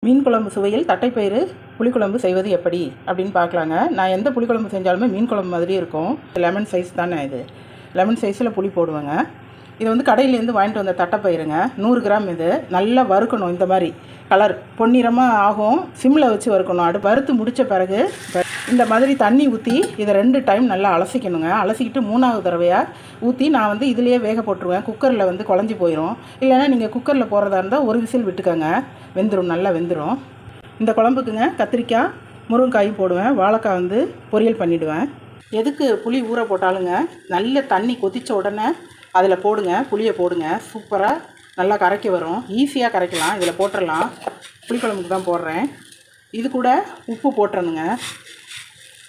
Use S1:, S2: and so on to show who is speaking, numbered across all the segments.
S1: மீன் குழம்பு சுவையில் தட்டைப்பயிறு புளிக்குழம்பு செய்வது எப்படி அப்படின்னு பார்க்கலாங்க. நான் எந்த புளிக்குழம்பு செஞ்சாலுமே மீன் குழம்பு மாதிரி இருக்கும். லெமன் சைஸ் தானே இது. லெமன் சைஸில் புளி போடுவேங்க. இது வந்து கடையிலேருந்து வாங்கிட்டு வந்த தட்டைப்பயிருங்க. 100 கிராம். இது நல்லா வறுக்கணும். இந்த மாதிரி கலர் பொன்னிறமாக ஆகும். சிம்மில் வச்சு வறுக்கணும். அது வறுத்து முடித்த பிறகு இந்த மாதிரி தண்ணி ஊற்றி இதை 2 டைம் நல்லா அலசிக்கணுங்க. அலசிக்கிட்டு 3ஆவது தடவையாக ஊற்றி நான் வந்து இதிலேயே வேக போட்டுருவேன். குக்கரில் வந்து குழஞ்சி போயிடும். இல்லைன்னா நீங்கள் குக்கரில் போடுறதா இருந்தால் ஒரு விசில் விட்டுக்கோங்க. வெந்துடும், நல்லா வெந்துடும். இந்த குழம்புக்குங்க கத்திரிக்காய் முருங்கைக்காயும் போடுவேன். வாழைக்காய் வந்து பொரியல் பண்ணிவிடுவேன். எதுக்கு புளி ஊற போட்டாலுங்க நல்ல தண்ணி கொதித்த உடனே அதில் போடுங்க. புளியை போடுங்க. சூப்பராக நல்லா கரைக்க வரும். ஈஸியாக கரைக்கலாம். இதில் போட்டுடலாம். புளிக்குழம்புக்கு தான் போடுறேன். இது கூட உப்பு போட்டுறணுங்க.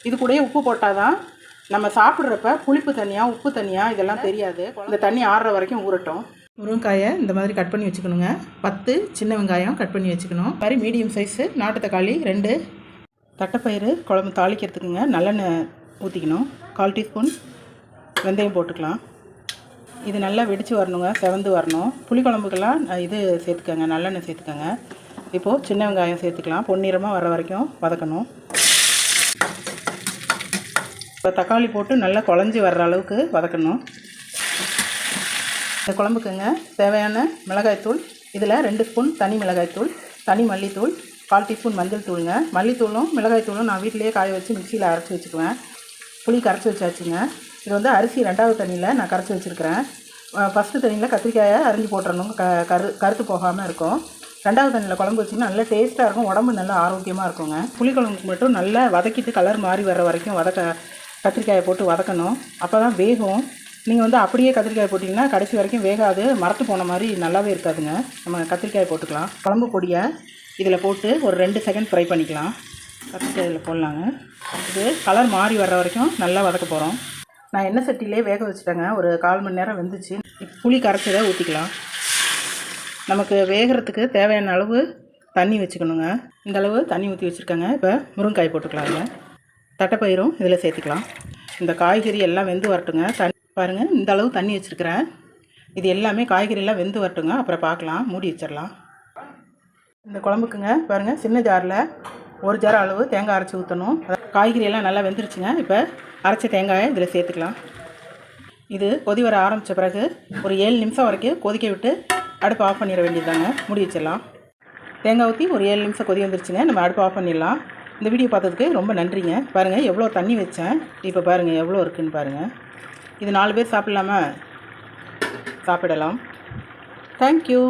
S1: இது கூடயே உப்பு போட்டால் தான் நம்ம சாப்பிட்றப்ப புளிப்பு தனியாக உப்பு தனியாக இதெல்லாம் தெரியாது. இந்த தண்ணி ஆறுற வரைக்கும் ஊறட்டும். முருங்காயை இந்த மாதிரி கட் பண்ணி வச்சுக்கணுங்க. 10 சின்ன வெங்காயம் கட் பண்ணி வச்சுக்கணும். மாதிரி மீடியம் சைஸு நாட்டு தக்காளி 2. தட்டைப்பயிறு குழம்பு தாளிக்கிறதுக்குங்க நல்லெண்ணெய் ஊற்றிக்கணும். 1/4 டீஸ்பூன் வெந்தயம் போட்டுக்கலாம். இது நல்லா வெடித்து வரணுங்க. செவந்து வரணும். புளிக்குழம்புக்கெல்லாம் இது சேர்த்துக்கோங்க, நல்லெண்ணெய் சேர்த்துக்கோங்க. இப்போது சின்ன வெங்காயம் சேர்த்துக்கலாம். பொன்னிறமாக வர வரைக்கும் வதக்கணும். இப்போ தக்காளி போட்டு நல்லா குழஞ்சி வர்ற அளவுக்கு வதக்கணும். இந்த குழம்புக்குங்க தேவையான மிளகாய்த்தூள் இதில் 2 ஸ்பூன் தனி மிளகாய்த்தூள், தனி மல்லித்தூள், 1/4 டீஸ்பூன் மஞ்சள் தூளுங்க. மல்லித்தூளும் மிளகாய்த்தூளும் நான் வீட்டிலேயே காய வச்சு மிக்சியில் அரைச்சி வச்சுக்குவேன். புளி கரைச்சி வச்சாச்சுங்க. இது வந்து அரிசி 2வது தண்ணியில் நான் கரைச்சி வச்சுருக்கிறேன். ஃபஸ்ட்டு தண்ணியில் கத்திரிக்காயை அரிஞ்சு போட்டுறணும். கருத்து போகாமல் இருக்கும். 2வது தண்ணியில் குழம்பு வச்சிங்கன்னா நல்லா டேஸ்ட்டாக இருக்கும். உடம்பு நல்லா ஆரோக்கியமாக இருக்குங்க. புளிக்குழம்புக்கு மட்டும் நல்லா வதக்கிட்டு கலர் மாறி வர வரைக்கும் கத்திரிக்காயை போட்டு வதக்கணும். அப்போ தான் வேகும். நீங்கள் வந்து அப்படியே கத்திரிக்காய் போட்டிங்கன்னா கடைசி வரைக்கும் வேகாது. மரத்து போன மாதிரி நல்லாவே இருக்காதுங்க. நம்ம கத்திரிக்காயை போட்டுக்கலாம். குழம்பு பொடியை இதில் போட்டு ஒரு 2 செகண்ட் ஃப்ரை பண்ணிக்கலாம். கத்திரிக்காய் இதில் போடலாங்க. இது கலர் மாறி வர்ற வரைக்கும் நல்லா வதக்க போகிறோம். நான் எண்ணெய் சட்டியிலே வேக வச்சுட்டேங்க. ஒரு 1/4 மணி நேரம் வெந்துச்சு. புளி கரைச்சதை ஊற்றிக்கலாம். நமக்கு வேகிறதுக்கு தேவையான அளவு தண்ணி வச்சுக்கணுங்க. இந்த அளவு தண்ணி ஊற்றி வச்சுருக்கேங்க. இப்போ முருங்காய் போட்டுக்கலாங்க. தட்டைப்பயிரும் இதில் சேர்த்துக்கலாம். இந்த காய்கறி எல்லாம் வெந்து வரட்டுங்க. பாருங்கள், இந்த அளவு தண்ணி வச்சுருக்கிறேன். இது எல்லாமே காய்கறியெல்லாம் வெந்து வரட்டுங்க. அப்புறம் பார்க்கலாம். மூடி வச்சிடலாம். இந்த குழம்புக்குங்க பாருங்கள், சின்ன ஜாரில் 1 ஜார் அளவு தேங்காய் அரைச்சி ஊற்றணும். காய்கறியெல்லாம் நல்லா வெந்துருச்சுங்க. இப்போ அரைச்ச தேங்காயை இதில் சேர்த்துக்கலாம். இது கொதி வர ஆரம்பித்த பிறகு ஒரு 7 நிமிஷம் வரைக்கும் கொதிக்க விட்டு அடுப்பு ஆஃப் பண்ணிட வேண்டியதாங்க. மூடி வச்சிடலாம். தேங்காய் ஊற்றி ஒரு 7 நிமிஷம் கொதி வந்துருச்சுங்க. நம்ம அடுப்பு ஆஃப் பண்ணிடலாம். இந்த வீடியோ பார்த்ததுக்கு ரொம்ப நன்றிங்க. பாருங்கள் எவ்வளோ தண்ணி வச்சேன். இப்போ பாருங்கள் எவ்வளோ இருக்குதுன்னு பாருங்கள். இது 4 பேர் சாப்பிட்லாமா? சாப்பிடலாம். தேங்க்யூ.